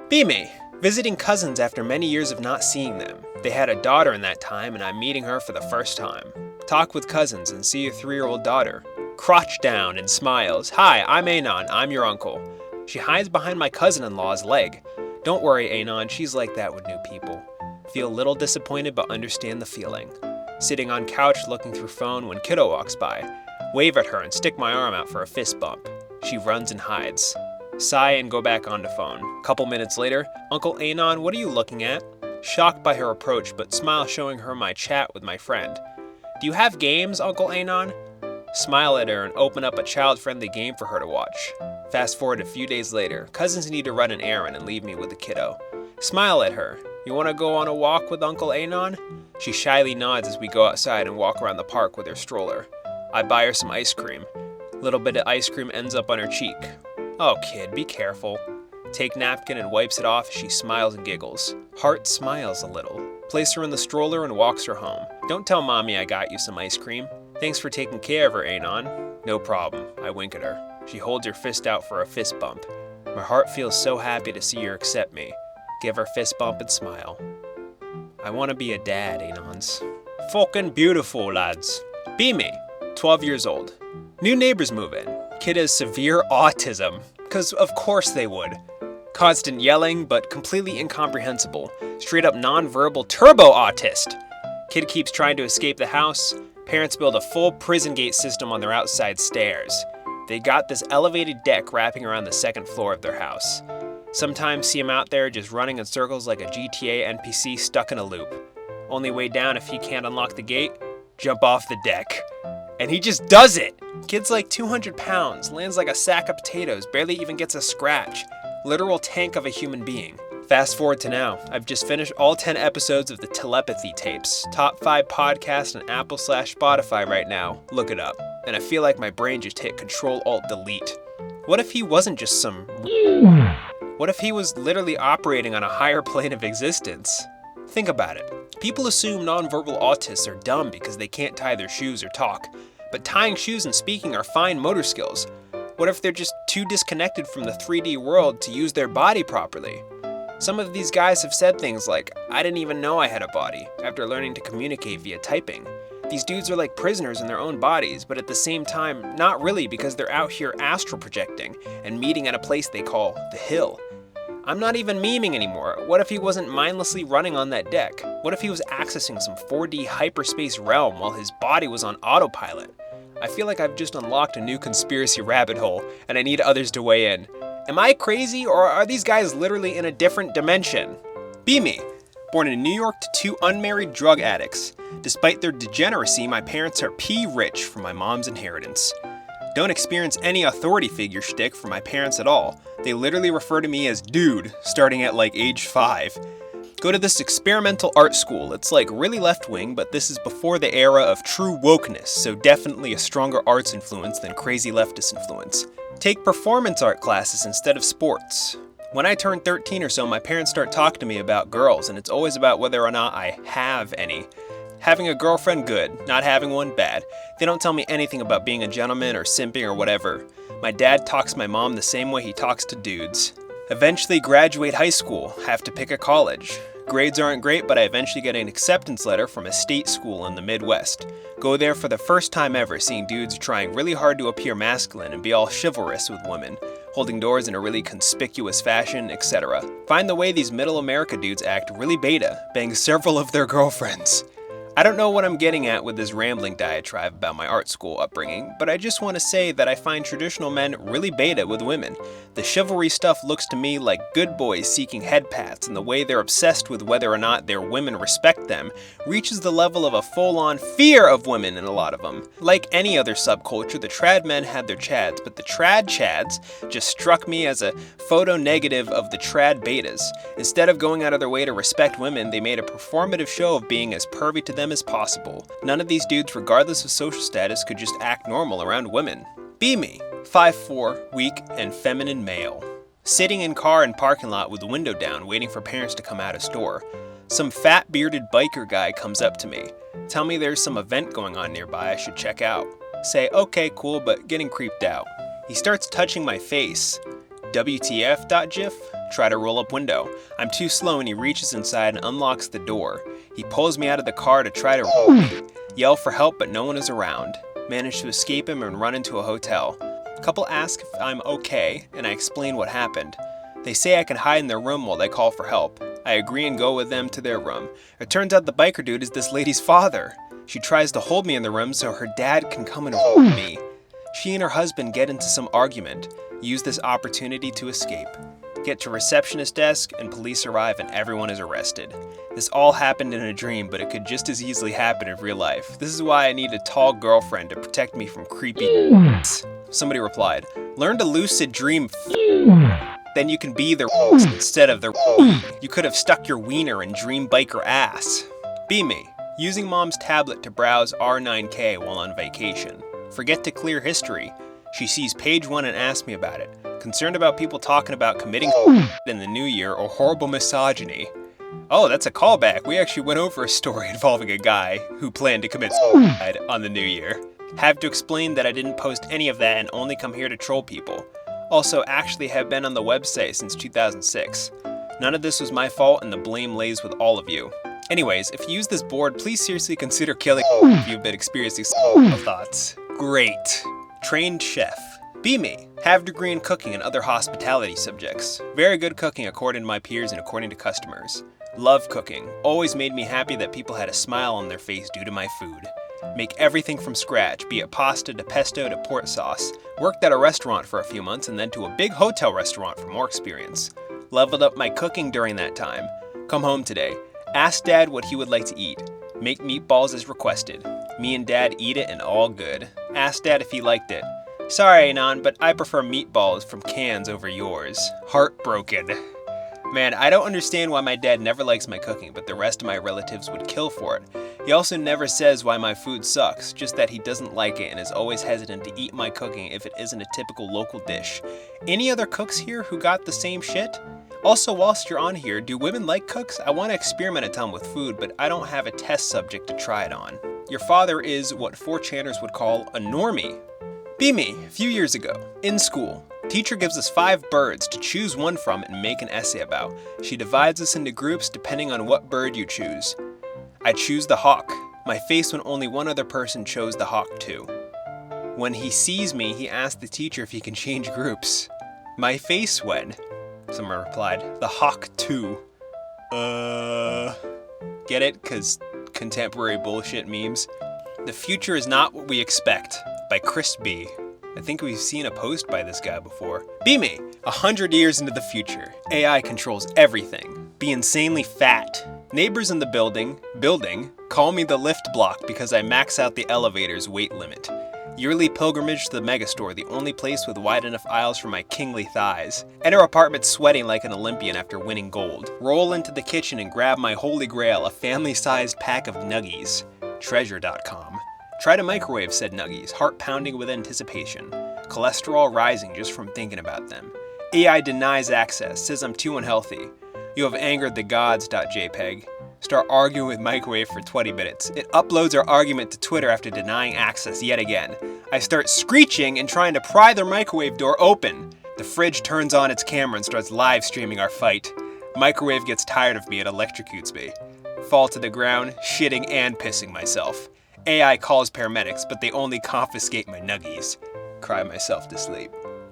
Be me. Visiting cousins after many years of not seeing them. They had a daughter in that time, and I'm meeting her for the first time. Talk with cousins and see your 3-year-old daughter. Crotch down and smiles. Hi, I'm Anon. I'm your uncle. She hides behind my cousin-in-law's leg. Don't worry, Anon. She's like that with new people. Feel a little disappointed but understand the feeling. Sitting on couch looking through phone when kiddo walks by. Wave at her and stick my arm out for a fist bump. She runs and hides. Sigh and go back onto phone. Couple minutes later, Uncle Anon, what are you looking at? Shocked by her approach, but smile showing her my chat with my friend. Do you have games, Uncle Anon? Smile at her and open up a child-friendly game for her to watch. Fast forward a few days later, cousins need to run an errand and leave me with the kiddo. Smile at her. You want to go on a walk with Uncle Anon? She shyly nods as we go outside and walk around the park with her stroller. I buy her some ice cream. Little bit of ice cream ends up on her cheek. Oh, kid, be careful. Take napkin and wipes it off as she smiles and giggles. Heart smiles a little. Place her in the stroller and walks her home. Don't tell mommy I got you some ice cream. Thanks for taking care of her, Anon. No problem. I wink at her. She holds her fist out for a fist bump. My heart feels so happy to see her accept me. Give her fist bump and smile. I want to be a dad, Anons. Fucking beautiful, lads. Be me. 12 years old. New neighbors move in. Kid has severe autism. 'Cause of course they would. Constant yelling, but completely incomprehensible. Straight up non-verbal turbo autist. Kid keeps trying to escape the house. Parents build a full prison gate system on their outside stairs. They got this elevated deck wrapping around the second floor of their house. Sometimes see him out there just running in circles like a GTA NPC stuck in a loop. Only way down if he can't unlock the gate, jump off the deck. And he just does it! Kid's like 200 pounds, lands like a sack of potatoes, barely even gets a scratch. Literal tank of a human being. Fast forward to now. I've just finished all 10 episodes of the Telepathy tapes. Top 5 podcast on Apple/Spotify right now. Look it up. And I feel like my brain just hit Control-Alt-Delete. What if he wasn't just some... What if he was literally operating on a higher plane of existence? Think about it. People assume nonverbal autists are dumb because they can't tie their shoes or talk. But tying shoes and speaking are fine motor skills. What if they're just too disconnected from the 3D world to use their body properly? Some of these guys have said things like, I didn't even know I had a body, after learning to communicate via typing. These dudes are like prisoners in their own bodies, but at the same time, not really because they're out here astral projecting and meeting at a place they call the Hill. I'm not even memeing anymore. What if he wasn't mindlessly running on that deck? What if he was accessing some 4D hyperspace realm while his body was on autopilot? I feel like I've just unlocked a new conspiracy rabbit hole, and I need others to weigh in. Am I crazy, or are these guys literally in a different dimension? Be me. Born in New York to 2 unmarried drug addicts. Despite their degeneracy, my parents are rich from my mom's inheritance. Don't experience any authority figure shtick from my parents at all. They literally refer to me as dude, starting at like age 5. Go to this experimental art school. It's like really left-wing, but this is before the era of true wokeness, so definitely a stronger arts influence than crazy leftist influence. Take performance art classes instead of sports. When I turn 13 or so, my parents start talking to me about girls, and it's always about whether or not I have any. Having a girlfriend, good. Not having one, bad. They don't tell me anything about being a gentleman or simping or whatever. My dad talks to my mom the same way he talks to dudes. Eventually graduate high school, have to pick a college. Grades aren't great, but I eventually get an acceptance letter from a state school in the Midwest. Go there for the first time ever, seeing dudes trying really hard to appear masculine and be all chivalrous with women, holding doors in a really conspicuous fashion, etc. Find the way these middle America dudes act really beta, bang several of their girlfriends. I don't know what I'm getting at with this rambling diatribe about my art school upbringing, but I just want to say that I find traditional men really beta with women. The chivalry stuff looks to me like good boys seeking head pats, and the way they're obsessed with whether or not their women respect them reaches the level of a full-on fear of women in a lot of them. Like any other subculture, the trad men had their chads, but the trad chads just struck me as a photo negative of the trad betas. Instead of going out of their way to respect women, they made a performative show of being as pervy to them as possible. None of these dudes, regardless of social status, could just act normal around women. Be me. 5'4", weak, and feminine male. Sitting in car in parking lot with the window down, waiting for parents to come out of store. Some fat bearded biker guy comes up to me. Tell me there's some event going on nearby I should check out. Say, okay, cool, but getting creeped out. He starts touching my face. WTF.gif? Try to roll up window. I'm too slow and he reaches inside and unlocks the door. He pulls me out of the car to try to roll me. Yell for help but no one is around. Manage to escape him and run into a hotel. Couple ask if I'm okay and I explain what happened. They say I can hide in their room while they call for help. I agree and go with them to their room. It turns out the biker dude is this lady's father. She tries to hold me in the room so her dad can come and roll me. She and her husband get into some argument. Use this opportunity to escape. Get to receptionist desk and police arrive and everyone is arrested. This all happened in a dream, but it could just as easily happen in real life. This is why I need a tall girlfriend to protect me from creepy Somebody replied, learn to lucid dream then you can be the instead of the You could have stuck your wiener in dream biker ass. Be me. Using mom's tablet to browse R9K while on vacation. Forget to clear history. She sees page 1 and asks me about it. Concerned about people talking about committing in the new year or horrible misogyny. Oh, that's a callback. We actually went over a story involving a guy who planned to commit suicide on the new year. Have to explain that I didn't post any of that and only come here to troll people. Also, actually have been on the website since 2006. None of this was my fault and the blame lays with all of you. Anyways, if you use this board, please seriously consider killing if you've been experiencing thoughts. Great. Trained chef. Be me. Have degree in cooking and other hospitality subjects. Very good cooking according to my peers and according to customers. Love cooking. Always made me happy that people had a smile on their face due to my food. Make everything from scratch, be it pasta to pesto to port sauce. Worked at a restaurant for a few months and then to a big hotel restaurant for more experience. Leveled up my cooking during that time. Come home today. Ask Dad what he would like to eat. Make meatballs as requested. Me and Dad eat it and all good. Ask Dad if he liked it. Sorry, Anon, but I prefer meatballs from cans over yours. Heartbroken. Man, I don't understand why my dad never likes my cooking, but the rest of my relatives would kill for it. He also never says why my food sucks, just that he doesn't like it and is always hesitant to eat my cooking if it isn't a typical local dish. Any other cooks here who got the same shit? Also, whilst you're on here, do women like cooks? I want to experiment a ton with food, but I don't have a test subject to try it on. Your father is what 4chaners would call a normie. Be me, a few years ago, in school. Teacher gives us 5 birds to choose one from and make an essay about. She divides us into groups depending on what bird you choose. I choose the hawk. My face when only one other person chose the hawk too. When he sees me, he asks the teacher if he can change groups. My face when? Someone replied, the hawk too. Get it? 'Cause contemporary bullshit memes. The future is not what we expect, by Chris B. I think we've seen a post by this guy before. Be me. 100 years into the future. AI controls everything. Be insanely fat. Neighbors in the building, call me the lift block because I max out the elevator's weight limit. Yearly pilgrimage to the megastore, the only place with wide enough aisles for my kingly thighs. Enter apartment sweating like an Olympian after winning gold. Roll into the kitchen and grab my holy grail, a family-sized pack of nuggies. Treasure.com. Try to microwave said nuggies, heart pounding with anticipation. Cholesterol rising just from thinking about them. AI denies access, says I'm too unhealthy. You have angered the gods.jpg. Start arguing with microwave for 20 minutes. It uploads our argument to Twitter after denying access yet again. I start screeching and trying to pry the microwave door open. The fridge turns on its camera and starts live streaming our fight. Microwave gets tired of me and electrocutes me. Fall to the ground, shitting and pissing myself. AI calls paramedics, but they only confiscate my nuggies. Cry myself to sleep.